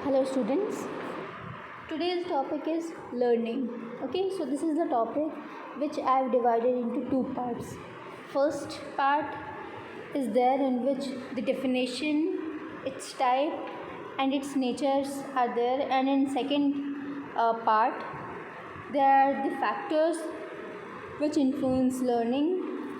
Hello students. Today's topic is learning. Okay, so this is the topic which I have divided into two parts. First part is there in which the definition, its type and its natures are there, and in second part there are the factors which influence learning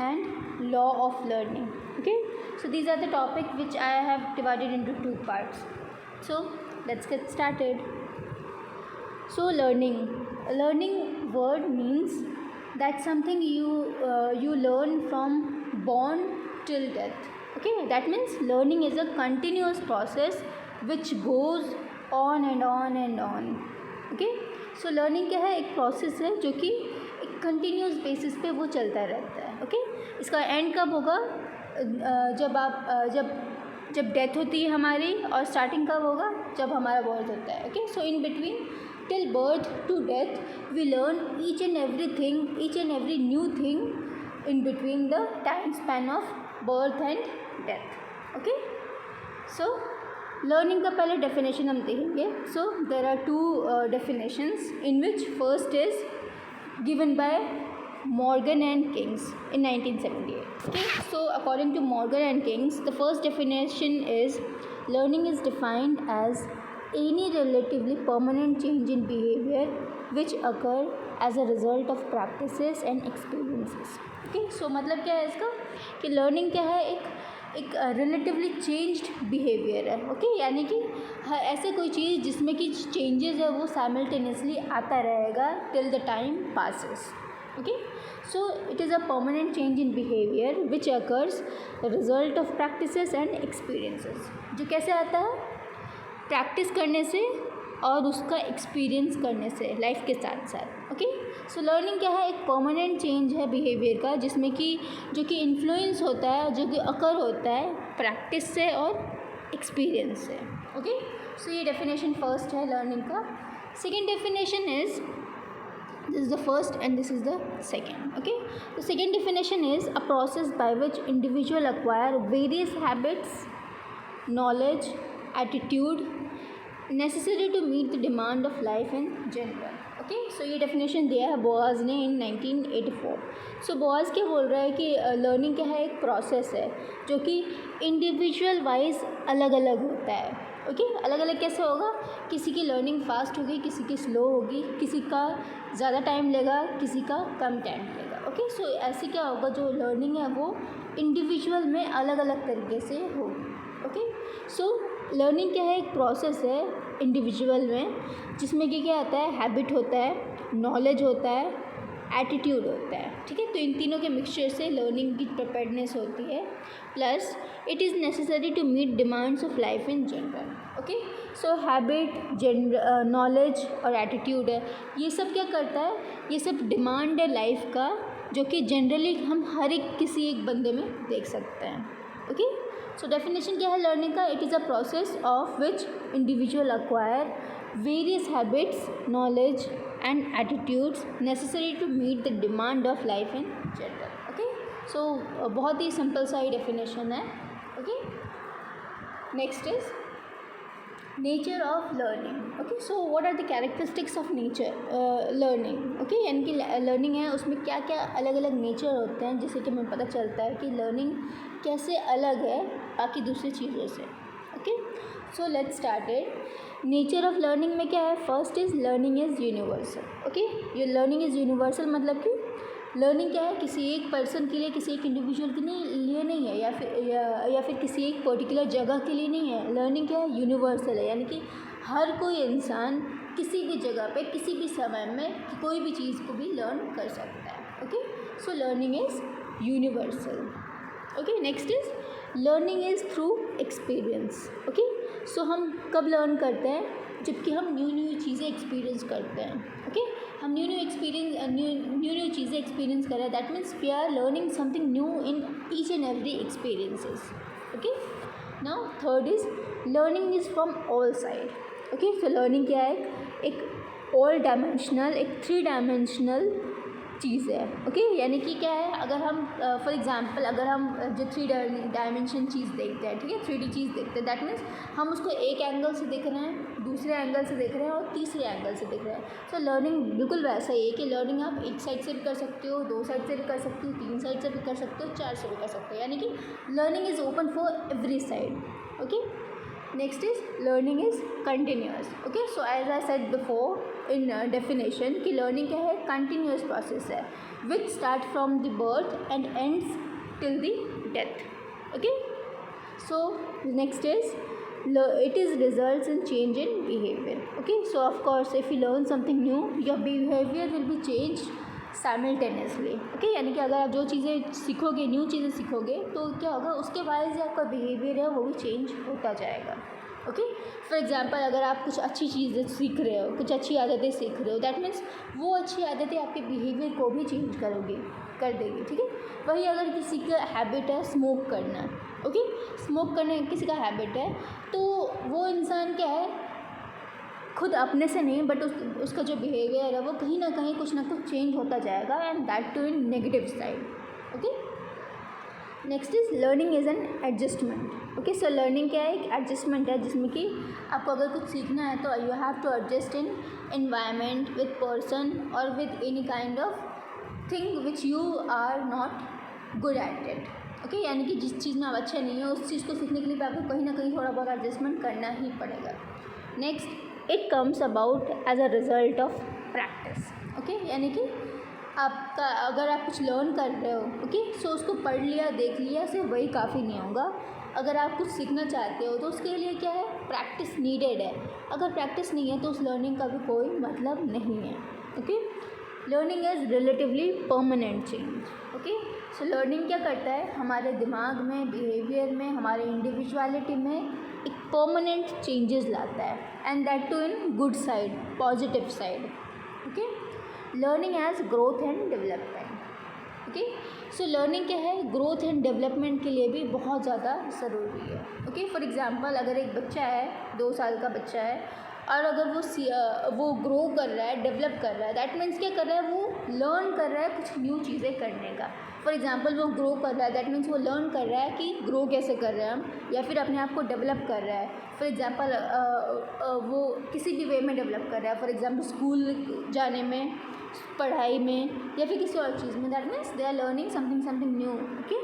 and law of learning. Okay, so these are the topic which I have divided into two parts. So let's get started. So learning word means that something you learn from born till death. Okay, that means learning is a continuous process which goes on and on and on. Okay, so learning क्या है, एक process है जो कि एक continuous basis पे वो चलता रहता है. ओके, इसका एंड कब होगा? जब डेथ होती है हमारी, और स्टार्टिंग कब होगा? जब हमारा बर्थ होता है. Okay, so in between till birth to death we learn each and every new thing in between the time span of birth and death. Okay, so learning का पहले डेफिनेशन हम देखेंगे. So there are two definitions in which first is given by Morgan and Kings in 1978. Okay, so according to Morgan and Kings, the first definition is learning is defined as any relatively permanent change in behavior which occur as a result of practices and experiences. Okay, so मतलब क्या है इसका कि learning क्या है, एक relatively changed behaviour है. Okay, यानी कि ऐसे कोई चीज़ जिसमें कि चेंजेस है वो साइमल्टेनियसली आता रहेगा till the time passes. Okay, so it is a permanent change in behavior which occurs the result of practices and experiences. जो कैसे आता है? प्रैक्टिस करने से और उसका एक्सपीरियंस करने से लाइफ के साथ साथ. ओके, सो लर्निंग क्या है, एक परमानेंट चेंज है बिहेवियर का जिसमें कि जो कि इन्फ्लुएंस होता है, जो कि अकर होता है प्रैक्टिस से और एक्सपीरियंस से. ओके, सो ये डेफिनेशन फर्स्ट है लर्निंग का. Second definition is, this is the first and this is the second. Okay, the second definition is a process by which individual acquire various habits, knowledge, attitude necessary to meet the demand of life in general. Okay, so ये definition दिया है Boaz ने इन 1984. सो Boaz क्या बोल रहा है कि learning क्या है, एक प्रोसेस है जो कि इंडिविजुअल वाइज अलग अलग होता है. ओके, अलग अलग कैसे होगा? किसी की लर्निंग फास्ट होगी, किसी की स्लो होगी, किसी का ज़्यादा टाइम लेगा, किसी का कम टाइम लेगा. ओके, सो ऐसे क्या होगा, जो लर्निंग है वो इंडिविजुअल में अलग अलग तरीके से होगी. ओके, सो लर्निंग क्या है, एक प्रोसेस है इंडिविजुअल में जिसमें कि क्या आता है, हैबिट होता है, नॉलेज होता है, एटीट्यूड होता है. ठीक है, तो इन तीनों के मिक्सचर से लर्निंग की प्रिपेयर्डनेस होती है. Plus it is necessary to meet demands of life in general. Okay, so habit, knowledge और एटीट्यूड है, ये सब क्या करता है, ये सब डिमांड है लाइफ का जो कि जनरली हम हर एक किसी एक बंदे में देख सकते हैं. ओके, सो डेफिनेशन क्या है लर्निंग का? It is a process of which individual acquire various habits, knowledge and attitudes necessary to meet the demand of life in general. Okay, so बहुत ही सिंपल सा ही डेफिनेशन है. Okay, next is nature of learning. Okay, so what are the characteristics of nature learning. Okay, यानी कि learning है उसमें क्या क्या अलग अलग नेचर होते हैं जिससे कि हमें पता चलता है कि लर्निंग कैसे अलग है बाकी दूसरी चीज़ों से. Okay, so let's start it. Nature of learning में क्या है? First is learning is universal. Okay, ये लर्निंग इज़ यूनिवर्सल मतलब कि लर्निंग क्या है, किसी एक पर्सन के लिए, किसी एक इंडिविजुअल के लिए नहीं है, या फिर किसी एक पर्टिकुलर जगह के लिए नहीं है. लर्निंग क्या है? यूनिवर्सल है, यानी कि हर कोई इंसान किसी भी जगह पे किसी भी समय में कोई भी चीज़ को भी लर्न कर सकता है. Okay, so learning is universal. Okay, next is learning is through experience. Okay, so हम कब लर्न करते हैं? जबकि हम न्यू चीज़ें एक्सपीरियंस करते हैं. ओके, हम न्यू चीज़ें एक्सपीरियंस कर रहे हैं. That means we are learning something new in each and every experiences. Okay, now third is learning is from all side. Okay, so learning क्या है? एक ऑल डायमेंशनल, एक 3 डायमेंशनल चीज़ है। ओके, यानी कि क्या है, अगर हम फॉर एग्जांपल अगर हम जो 3 डायमेंशन चीज़ देखते हैं, ठीक है, 3D चीज़ देखते हैं, दैट मीन्स हम उसको एक एंगल से देख रहे हैं, दूसरे एंगल से देख रहे हैं और तीसरे एंगल से देख रहे हैं। सो लर्निंग बिल्कुल वैसा ही है कि लर्निंग आप एक साइड से भी कर सकते हो, 2 साइड से भी कर सकते हो, 3 साइड से भी कर सकते हो, 4 से भी कर सकते हो, यानी कि learning is open for every side. Okay, next is learning is continuous. Okay, so as I said before in definition कि लर्निंग क्या है, कंटिन्यूअस प्रोसेस है which start from the birth and ends till the death. Okay, so next is it is results in change in behavior. Okay, so of course if you learn something new, your behavior will be changed simultaneously. Okay, यानी कि अगर आप जो चीज़ें सीखोगे, new चीज़ें सीखोगे, तो क्या होगा, उसके बाद जो आपका बिहेवियर है वो भी चेंज होता जाएगा। ओके, फॉर एग्जांपल अगर आप कुछ अच्छी चीज़ें सीख रहे हो, कुछ अच्छी आदतें सीख रहे हो, दैट मीन्स वो अच्छी आदतें आपके बिहेवियर को भी चेंज कर देगी। ठीक है, वही अगर किसी का हैबिट है स्मोक करना, ओके, स्मोक करना किसी का हैबिट है, तो वो इंसान क्या है, खुद अपने से नहीं बट उसका जो बिहेवियर है वो कहीं ना कुछ चेंज होता जाएगा, and that too in negative side. Okay, next is learning is an adjustment. Okay, so learning क्या है, एक एडजस्टमेंट है जिसमें कि आपको अगर कुछ सीखना है तो you have to adjust in environment with person और with any kind of thing which you are not good at it. Okay, यानी कि जिस चीज़ में आप अच्छे नहीं हो उस चीज़ को सीखने के लिए आपको कहीं ना कहीं थोड़ा बहुत एडजस्टमेंट करना ही पड़ेगा। Next, it comes about as a result of practice. Okay, यानी कि आपका अगर आप कुछ लर्न कर रहे हो, ओके, सो उसको पढ़ लिया, देख लिया, सिर्फ वही काफ़ी नहीं होगा। अगर आप कुछ सीखना चाहते हो तो उसके लिए क्या है, प्रैक्टिस नीडेड है। अगर प्रैक्टिस नहीं है तो उस लर्निंग का भी कोई मतलब नहीं है। Okay, learning is relatively permanent change. Okay, so learning क्या करता है, हमारे दिमाग में, बिहेवियर में, हमारे इंडिविजुअलिटी में एक परमानेंट चेंजेस लाता है, and that too in good side, positive side. Okay, learning as growth and development. Okay, so learning क्या है, ग्रोथ एंड डेवलपमेंट के लिए भी बहुत ज़्यादा ज़रूरी है। ओके, फॉर एग्जांपल अगर एक बच्चा है, 2 साल का बच्चा है, और अगर वो ग्रो कर रहा है, डेवलप कर रहा है, दैट मीन्स क्या कर रहा है, वो लर्न कर रहा है कुछ न्यू चीज़ें करने का। फॉर एग्जांपल वो ग्रो कर रहा है, दैट मीन्स वो लर्न कर रहा है कि ग्रो कैसे कर रहे हैं हम, या फिर अपने आप को डेवलप कर रहा है। फॉर एग्जांपल वो किसी भी वे में डेवलप कर रहा है, फॉर एग्जांपल स्कूल जाने में, पढ़ाई में, या फिर किसी और चीज़ में, that means they are learning something new. Okay,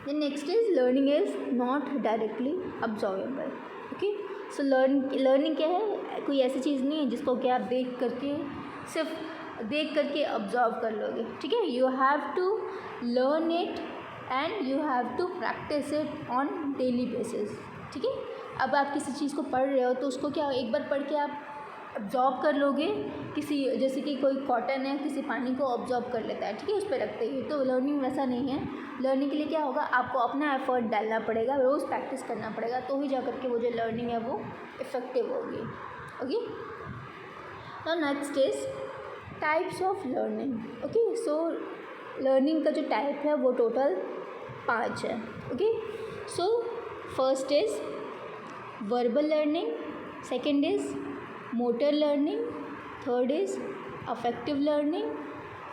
then next is learning is not directly observable. Okay, so learning क्या है, कोई ऐसी चीज़ नहीं है जिसको कि आप सिर्फ देख करके ऑब्जर्व कर लोगे। ठीक है, you have to learn it and you have to practice it on daily basis. ठीक है, अब आप किसी चीज़ को पढ़ रहे हो तो उसको क्या एक बार पढ़ के आप ऑब्जॉर्व कर लोगे, किसी जैसे कि कोई कॉटन है, किसी पानी को ऑब्जॉर्व कर लेता है, ठीक है, उस पर रखते ही। तो लर्निंग वैसा नहीं है। लर्निंग के लिए क्या होगा, आपको अपना एफर्ट डालना पड़ेगा, रोज़ प्रैक्टिस करना पड़ेगा, तो ही जा करके वो जो लर्निंग है वो इफ़ेक्टिव होगी। Okay, now next is types of learning. Okay, so learning का जो टाइप है वो टोटल 5 है। Okay, so first is verbal learning, second is motor learning, third is affective learning,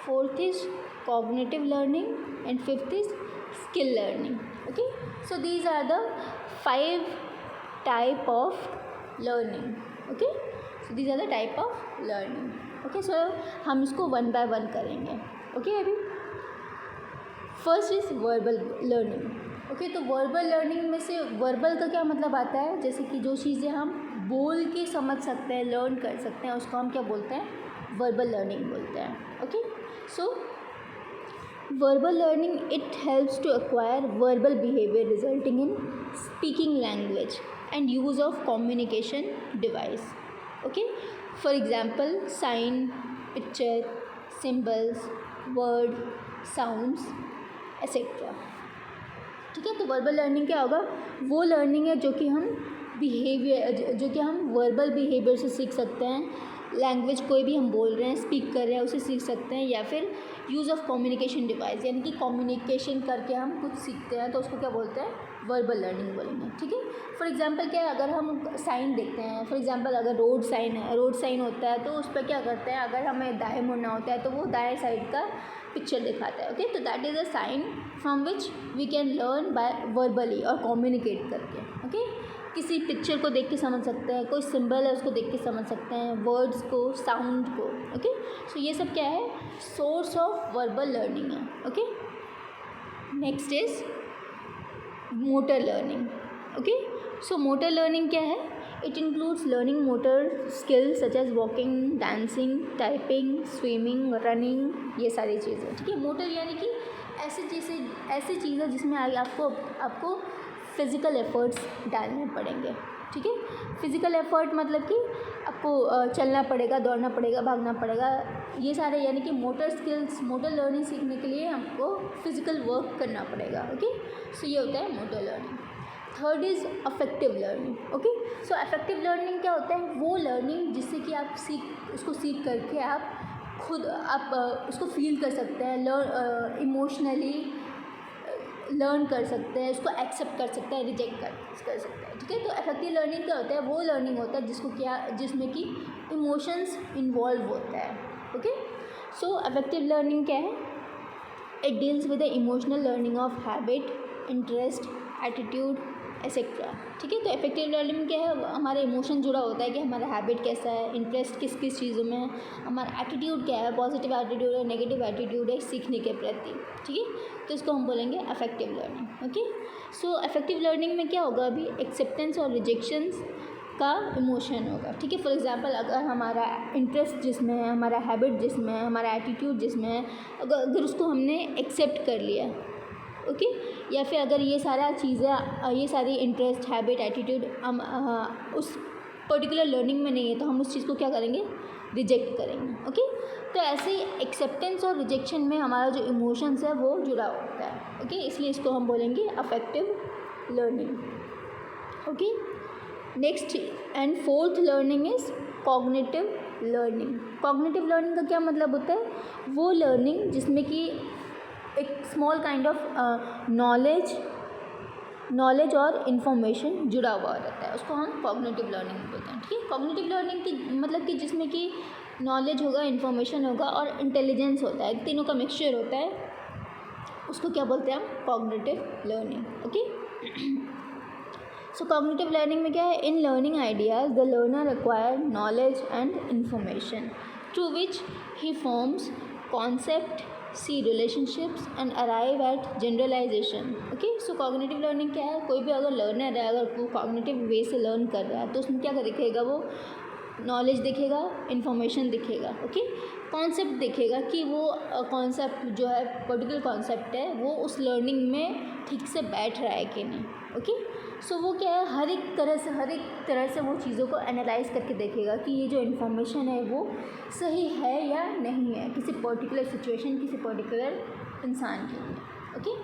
fourth is cognitive learning, and fifth is skill learning. Okay, so these are the 5 type of learning. Okay, so these are the type of learning. Okay, so हम इसको one by one करेंगे. Okay, अभी first is verbal learning. Okay, तो verbal learning में से verbal का क्या मतलब आता है, जैसे कि जो चीज़ें हम बोल के समझ सकते हैं, लर्न कर सकते हैं, उसको हम क्या बोलते हैं, वर्बल लर्निंग बोलते हैं। Okay, so verbal learning it helps to acquire verbal behaviour resulting in speaking language and use of communication device. Okay, for example sign, picture, symbols, word, sounds etcetera. ठीक है, तो वर्बल लर्निंग क्या होगा, वो learning है जो कि हम वर्बल बिहेवियर से सीख सकते हैं, लैंग्वेज कोई भी हम बोल रहे हैं, स्पीक कर रहे हैं, उसे सीख सकते हैं, या फिर यूज़ ऑफ कम्युनिकेशन डिवाइस, यानी कि कम्युनिकेशन करके हम कुछ सीखते हैं, तो उसको क्या बोलते हैं, वर्बल लर्निंग बोलेंगे, ठीक है। फॉर एग्जांपल क्या है, अगर हम साइन देखते हैं, फॉर एग्जांपल अगर रोड साइन है, रोड साइन होता है तो उस पर क्या करते हैं, अगर हमें दाएं मुड़ना होता है तो वो दाएं साइड का पिक्चर दिखाता है, ओके। तो that is a sign from which we can learn by verbally और कम्युनिकेट करके, ओके। किसी पिक्चर को देख के समझ सकते हैं, कोई सिंबल है उसको देख के समझ सकते हैं, वर्ड्स को, साउंड को, ओके। सो ये सब क्या है, सोर्स ऑफ वर्बल लर्निंग है, okay. Next is motor learning, okay. So motor learning क्या है, it includes learning motor skills such as walking, dancing, typing, swimming, running, ये सारी चीज़ें, ठीक है। मोटर यानी कि ऐसी चीज़ें जिसमें आगे आपको फिज़िकल एफर्ट्स डालने पड़ेंगे, ठीक है। फिज़िकल एफर्ट मतलब कि आपको चलना पड़ेगा, दौड़ना पड़ेगा, भागना पड़ेगा, ये सारे यानी कि मोटर स्किल्स, मोटर लर्निंग सीखने के लिए हमको फिज़िकल वर्क करना पड़ेगा, ओके। सो ये होता है motor learning. Third is affective learning, okay. So affective learning क्या होता है, वो लर्निंग जिससे कि आप उसको सीख करके आप खुद उसको फील कर सकते हैं, इमोशनली लर्न कर सकते हैं, उसको एक्सेप्ट कर सकते हैं, रिजेक्ट कर सकते हैं, ठीक है। तो अफेक्टिव लर्निंग क्या होता है, वो लर्निंग होता है जिसमें कि इमोशंस इन्वॉल्व होता है, ओके। सो अफेक्टिव लर्निंग क्या है, it deals with the emotional learning of habit, interest, attitude, etcetera, ठीक है। तो इफेक्टिव लर्निंग में क्या है, हमारा इमोशन जुड़ा होता है कि हमारा हैबिट कैसा है, इंटरेस्ट किस किस चीज़ों में है, हमारा एटीट्यूड क्या है, पॉजिटिव एटीट्यूड है, नेगेटिव एटीट्यूड है सीखने के प्रति, ठीक है। तो इसको हम बोलेंगे अफेक्टिव लर्निंग, ओके। सो अफेक्टिव लर्निंग में क्या होगा, अभी एक्सेप्टेंस और रिजेक्शंस का इमोशन होगा, ठीक है। फॉर एग्जांपल अगर हमारा इंटरेस्ट जिसमें है, हमारा हैबिट जिसमें है, हमारा एटीट्यूड जिसमें है, अगर उसको हमने एक्सेप्ट कर लिया, ओके, या फिर अगर ये सारी इंटरेस्ट, हैबिट, एटीट्यूड हम उस पर्टिकुलर लर्निंग में नहीं है तो हम उस चीज़ को क्या करेंगे, रिजेक्ट करेंगे, ओके। तो ऐसे ही एक्सेप्टेंस और रिजेक्शन में हमारा जो इमोशंस है वो जुड़ा होता है, ओके। इसलिए इसको हम बोलेंगे affective learning, okay. Next and fourth learning is cognitive learning. Cognitive learning का क्या मतलब होता है, वो लर्निंग जिसमें कि एक स्मॉल काइंड ऑफ नॉलेज और इन्फॉर्मेशन जुड़ा हुआ रहता है, उसको हम कॉग्निटिव लर्निंग बोलते हैं, ठीक है। कॉग्निटिव लर्निंग की मतलब कि जिसमें कि नॉलेज होगा, इन्फॉर्मेशन होगा और इंटेलिजेंस होता है, तीनों का मिक्सचर होता है, उसको क्या बोलते हैं हम, cognitive learning, okay. So cognitive learning में क्या है, in learning ideas the learner acquire knowledge and information through which he forms concept, see relationships and arrive at generalisation, okay. So cognitive learning क्या है, कोई भी अगर लर्नर है, अगर वो कॉग्निटिव वे से लर्न कर रहा है तो उसमें क्या दिखेगा, वो नॉलेज दिखेगा, इन्फॉर्मेशन दिखेगा, ओके। कॉन्सेप्ट दिखेगा कि वो कॉन्सेप्ट जो है, पर्टिकुलर कॉन्सेप्ट है, वो उस लर्निंग में ठीक से बैठ रहा है कि नहीं, ओके। सो वो क्या है, हर एक तरह से वो चीज़ों को एनालाइज करके देखेगा कि ये जो इन्फॉर्मेशन है वो सही है या नहीं है किसी पर्टिकुलर सिचुएशन, किसी पर्टिकुलर इंसान के लिए, okay.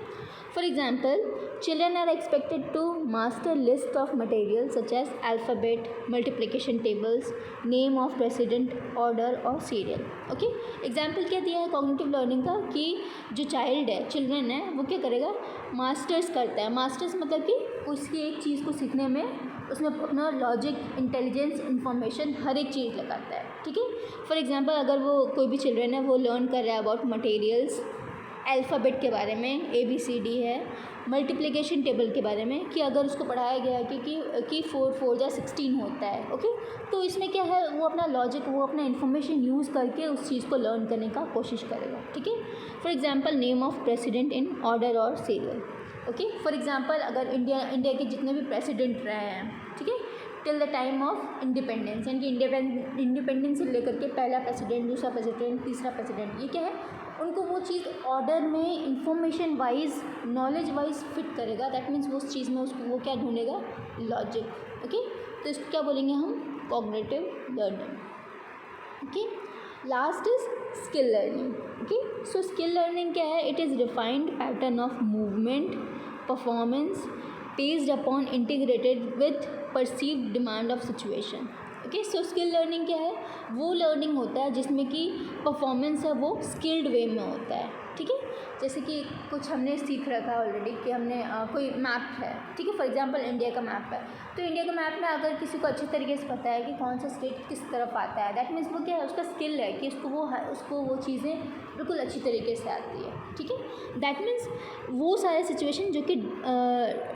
For example, children are expected to master list of materials such as alphabet, multiplication tables, name of president, order और serial, ओके। एग्जाम्पल क्या दिया है कॉग्निटिव लर्निंग का, कि जो चिल्ड्रन है वो क्या करेगा, मास्टर्स करता है। मास्टर्स मतलब कि उसकी एक चीज़ को सीखने में उसमें अपना लॉजिक, इंटेलिजेंस, इन्फॉर्मेशन हर एक चीज़ लगाता है, ठीक है। फॉर एग्जाम्पल अगर वो कोई भी चिल्ड्रन है वो लर्न कर रहा है अबाउट मटेरियल्स, अल्फ़ाबेट के बारे में, ABCD है, मल्टीप्लिकेशन टेबल के बारे में, कि अगर उसको पढ़ाया गया है कि 4 4 जा 16 होता है, ओके। तो इसमें क्या है, वो अपना लॉजिक, वो अपना इन्फॉर्मेशन यूज़ करके उस चीज़ को लर्न करने का कोशिश करेगा, ठीक है। For example name of president in order और सीरियल, ओके। फॉर एग्जांपल अगर इंडिया के जितने भी प्रेसिडेंट रहे हैं, ठीक है, till the time of independence, यानी कि इंडिपेंडेंस से लेकर के पहला प्रेसिडेंट, दूसरा प्रेसिडेंट, तीसरा प्रेसिडेंट, ये क्या है, उनको वो चीज़ ऑर्डर में information wise, knowledge wise fit करेगा। दैट मीन्स वो उस चीज़ में उसको वो क्या ढूंढेगा, लॉजिक, ओके। तो इसको क्या बोलेंगे हम, cognitive learning, okay. Last is skill learning, okay. So skill learning क्या है, it is refined pattern of movement, performance based upon integrated with perceived demand of situation, okay. So skill learning क्या है, वो लर्निंग होता है जिसमें कि performance है वो स्किल्ड वे में होता है, ठीक है। जैसे कि कुछ हमने सीख रखा है ऑलरेडी कि हमने कोई मैप है, ठीक है, फॉर एग्जांपल इंडिया का मैप है, तो इंडिया के मैप में अगर किसी को अच्छे तरीके से पता है कि कौन सा स्टेट किस तरफ आता है, दैट मीन्स वो क्या है, उसका स्किल है कि उसको वो चीज़ें बिल्कुल अच्छी तरीके से आती है, ठीक है। दैट मीन्स वो सारे सिचुएशन जो कि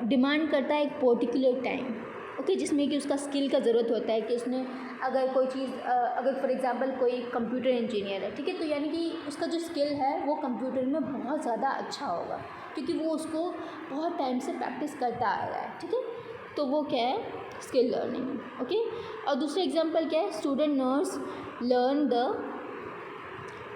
डिमांड करता है एक पर्टिकुलर टाइम, ओके, जिसमें कि उसका स्किल का ज़रूरत होता है कि उसने अगर कोई चीज़ अगर फॉर एग्जांपल कोई कंप्यूटर इंजीनियर है, ठीक है, तो यानी कि उसका जो स्किल है वो कंप्यूटर में बहुत ज़्यादा अच्छा होगा क्योंकि वो उसको बहुत टाइम से प्रैक्टिस करता आ रहा है, ठीक है, तो वो क्या है, स्किल लर्निंग, ओके। और दूसरा एग्जांपल क्या है, student nurse learn the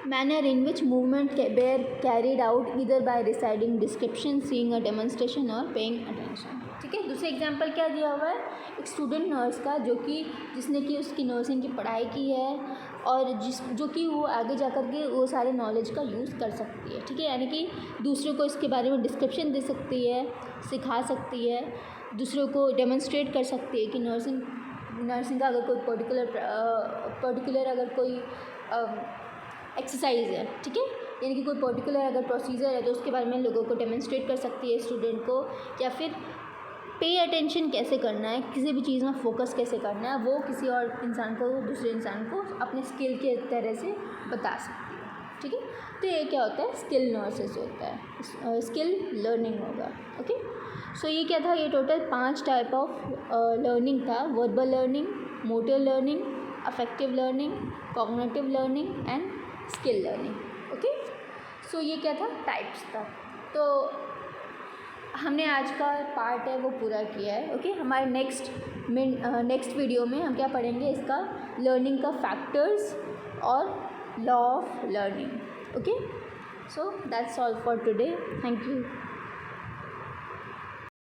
manner in which movement were carried out either by reciting description, seeing a demonstration or paying attention, ठीक है। दूसरा एग्जांपल क्या दिया हुआ है, एक स्टूडेंट नर्स का जिसने कि उसकी नर्सिंग की पढ़ाई की है और जो कि वो आगे जा कर के वो सारे नॉलेज का यूज़ कर सकती है, ठीक है, यानी कि दूसरों को इसके बारे में डिस्क्रिप्शन दे सकती है, सिखा सकती है, दूसरों को डेमोन्स्ट्रेट कर सकती है कि नर्सिंग का अगर कोई पर्टिकुलर अगर कोई एक्सरसाइज है, ठीक है, यानी कि कोई पर्टिकुलर अगर प्रोसीजर है तो उसके बारे में लोगों को डेमोन्स्ट्रेट कर सकती है स्टूडेंट को, या फिर पे अटेंशन कैसे करना है, किसी भी चीज़ में फोकस कैसे करना है, वो किसी और इंसान को, दूसरे इंसान को अपने स्किल के तरह से बता सकती है, ठीक है। तो ये क्या होता है, स्किल नॉलेज होता है, स्किल लर्निंग होगा, ओके। सो ये क्या था, ये टोटल 5 टाइप ऑफ लर्निंग था, verbal learning, motor learning, affective learning, cognitive learning and skill learning, okay. So ये क्या था, टाइप्स था। तो हमने आज का पार्ट है वो पूरा किया है, ओके। हमारे नेक्स्ट वीडियो में हम क्या पढ़ेंगे, इसका लर्निंग का फैक्टर्स और law of learning, okay. So that's all for today, thank you.